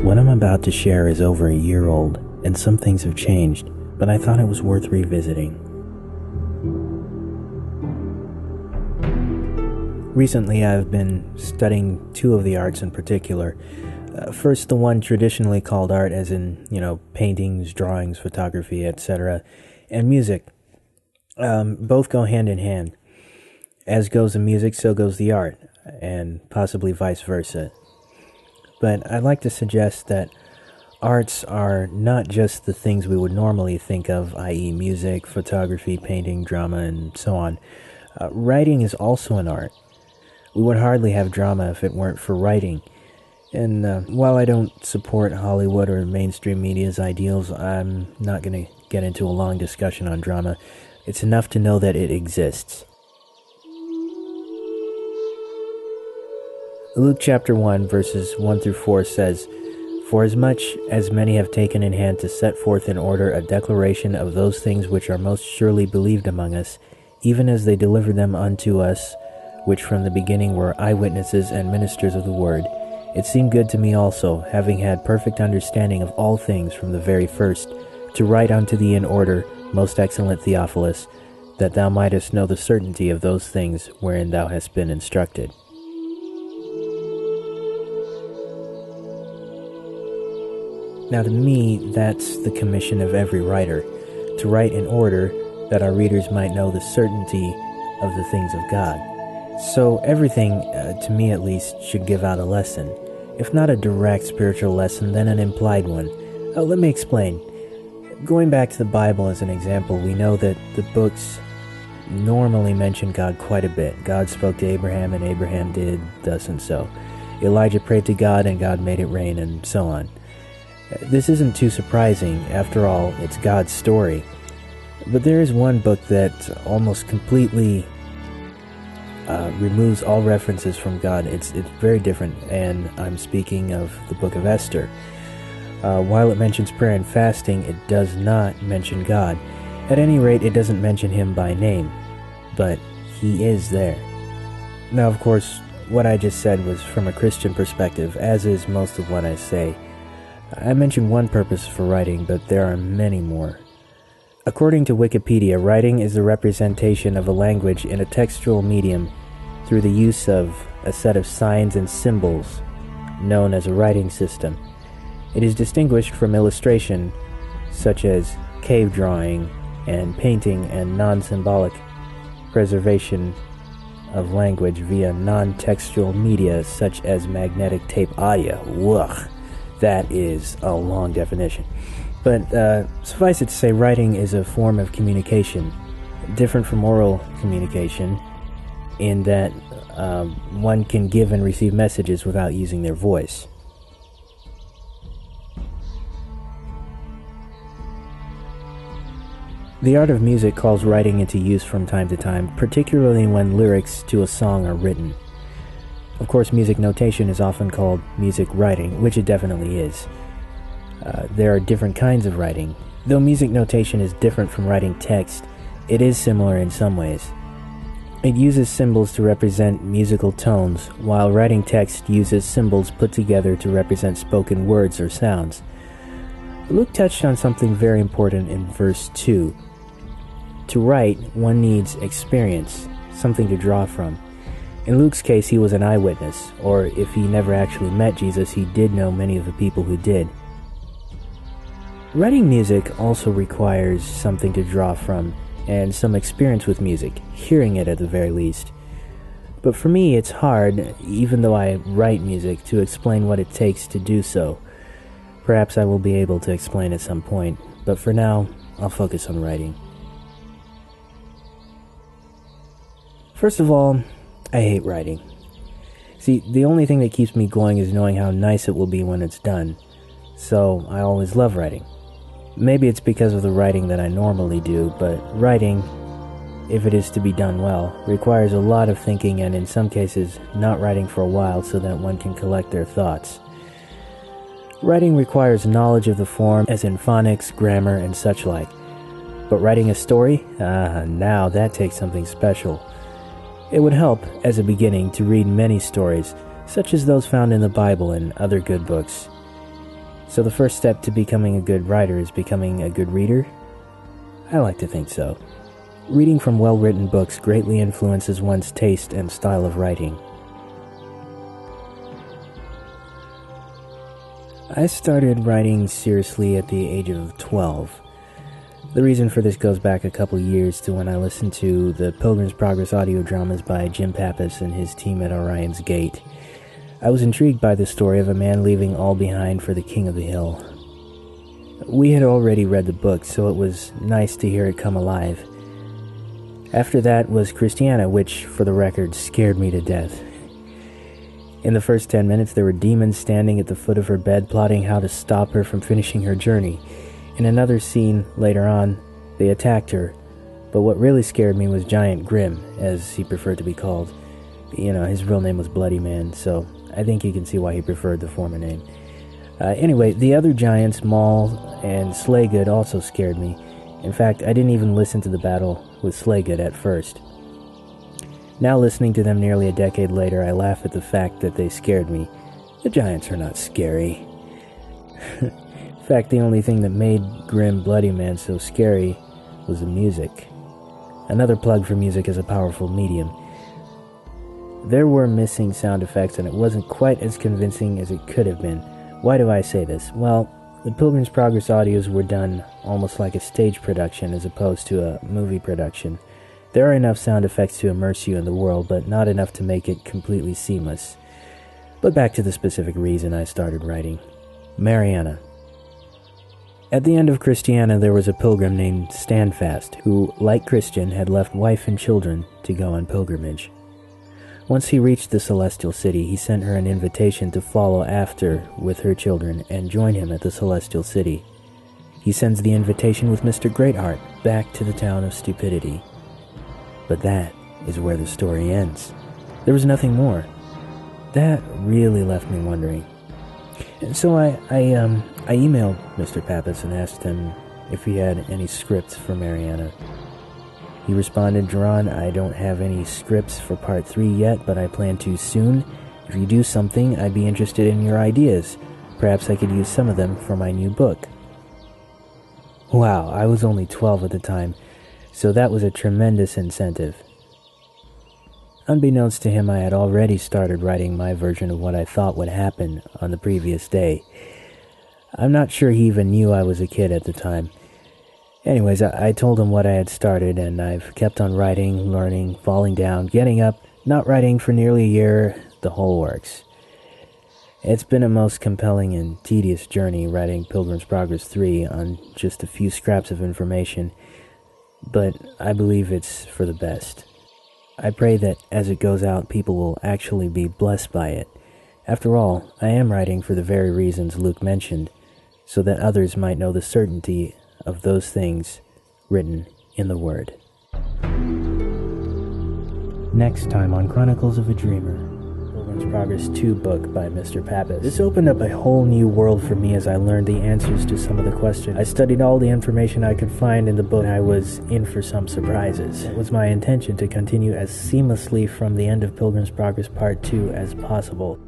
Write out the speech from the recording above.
What I'm about to share is over a year old, and some things have changed, but I thought it was worth revisiting. Recently, I've been studying two of the arts in particular. First, the one traditionally called art, as in, paintings, drawings, photography, etc., and music. Both go hand in hand. As goes the music, so goes the art, and possibly vice versa. But I'd like to suggest that arts are not just the things we would normally think of, i.e. music, photography, painting, drama, and so on. Writing is also an art. We would hardly have drama if it weren't for writing. And while I don't support Hollywood or mainstream media's ideals, I'm not going to get into a long discussion on drama. It's enough to know that it exists. Luke chapter 1, verses 1 through 4 says, "For as much as many have taken in hand to set forth in order a declaration of those things which are most surely believed among us, even as they delivered them unto us, which from the beginning were eyewitnesses and ministers of the word, it seemed good to me also, having had perfect understanding of all things from the very first, to write unto thee in order, most excellent Theophilus, that thou mightest know the certainty of those things wherein thou hast been instructed." Now to me, that's the commission of every writer, to write in order that our readers might know the certainty of the things of God. So everything, to me at least, should give out a lesson. If not a direct spiritual lesson, then an implied one. Let me explain. Going back to the Bible as an example, we know that the books normally mention God quite a bit. God spoke to Abraham, and Abraham did thus and so. Elijah prayed to God, and God made it rain, and so on. This isn't too surprising. After all, it's God's story. But there is one book that almost completely removes all references from God. It's very different, and I'm speaking of the book of Esther. While it mentions prayer and fasting, it does not mention God. At any rate, it doesn't mention him by name, but he is there. Now, of course, what I just said was from a Christian perspective, as is most of what I say. I mentioned one purpose for writing, but there are many more. According to Wikipedia, writing is the representation of a language in a textual medium through the use of a set of signs and symbols known as a writing system. It is distinguished from illustration, such as cave drawing and painting, and non-symbolic preservation of language via non-textual media such as magnetic tape audio. Ugh. That is a long definition. But suffice it to say, writing is a form of communication, different from oral communication, in that one can give and receive messages without using their voice. The art of music calls writing into use from time to time, particularly when lyrics to a song are written. Of course, music notation is often called music writing, which it definitely is. There are different kinds of writing. Though music notation is different from writing text, it is similar in some ways. It uses symbols to represent musical tones, while writing text uses symbols put together to represent spoken words or sounds. Luke touched on something very important in verse 2. To write, one needs experience, something to draw from. In Luke's case, he was an eyewitness, or if he never actually met Jesus, he did know many of the people who did. Writing music also requires something to draw from, and some experience with music, hearing it at the very least. But for me, it's hard, even though I write music, to explain what it takes to do so. Perhaps I will be able to explain at some point, but for now, I'll focus on writing. First of all, I hate writing. See, the only thing that keeps me going is knowing how nice it will be when it's done. So, I always love writing. Maybe it's because of the writing that I normally do, but writing, if it is to be done well, requires a lot of thinking and in some cases, not writing for a while so that one can collect their thoughts. Writing requires knowledge of the form, as in phonics, grammar, and such like. But writing a story? Now that takes something special. It would help, as a beginning, to read many stories, such as those found in the Bible and other good books. So the first step to becoming a good writer is becoming a good reader? I like to think so. Reading from well-written books greatly influences one's taste and style of writing. I started writing seriously at the age of 12. The reason for this goes back a couple years to when I listened to the Pilgrim's Progress audio dramas by Jim Pappas and his team at Orion's Gate. I was intrigued by the story of a man leaving all behind for the King of the Hill. We had already read the book, so it was nice to hear it come alive. After that was Christiana, which, for the record, scared me to death. In the first 10 minutes, there were demons standing at the foot of her bed, plotting how to stop her from finishing her journey. In another scene later on, they attacked her, but what really scared me was Giant Grim, as he preferred to be called. His real name was Bloody Man, so I think you can see why he preferred the former name. Anyway, the other giants, Maul and Slaygood, also scared me. In fact, I didn't even listen to the battle with Slaygood at first. Now listening to them nearly a decade later, I laugh at the fact that they scared me. The giants are not scary. In fact, the only thing that made Grim Bloody Man so scary was the music. Another plug for music as a powerful medium. There were missing sound effects, and it wasn't quite as convincing as it could have been. Why do I say this? Well, the Pilgrim's Progress audios were done almost like a stage production as opposed to a movie production. There are enough sound effects to immerse you in the world, but not enough to make it completely seamless. But back to the specific reason I started writing. Mariana. At the end of Christiana, there was a pilgrim named Standfast, who, like Christian, had left wife and children to go on pilgrimage. Once he reached the Celestial City, he sent her an invitation to follow after with her children and join him at the Celestial City. He sends the invitation with Mr. Greatheart back to the town of Stupidity. But that is where the story ends. There was nothing more. That really left me wondering. And so I emailed Mr. Pappas and asked him if he had any scripts for Mariana. He responded, "Jerron, I don't have any scripts for part 3 yet, but I plan to soon. If you do something, I'd be interested in your ideas. Perhaps I could use some of them for my new book." Wow, I was only 12 at the time, so that was a tremendous incentive. Unbeknownst to him, I had already started writing my version of what I thought would happen on the previous day. I'm not sure he even knew I was a kid at the time. Anyways, I told him what I had started, and I've kept on writing, learning, falling down, getting up, not writing for nearly a year, the whole works. It's been a most compelling and tedious journey writing Pilgrim's Progress 3 on just a few scraps of information, but I believe it's for the best. I pray that as it goes out, people will actually be blessed by it. After all, I am writing for the very reasons Luke mentioned, so that others might know the certainty of those things written in the Word. Next time on Chronicles of a Dreamer, Pilgrim's Progress 2 book by Mr. Pappas. This opened up a whole new world for me as I learned the answers to some of the questions. I studied all the information I could find in the book, and I was in for some surprises. It was my intention to continue as seamlessly from the end of Pilgrim's Progress Part 2 as possible.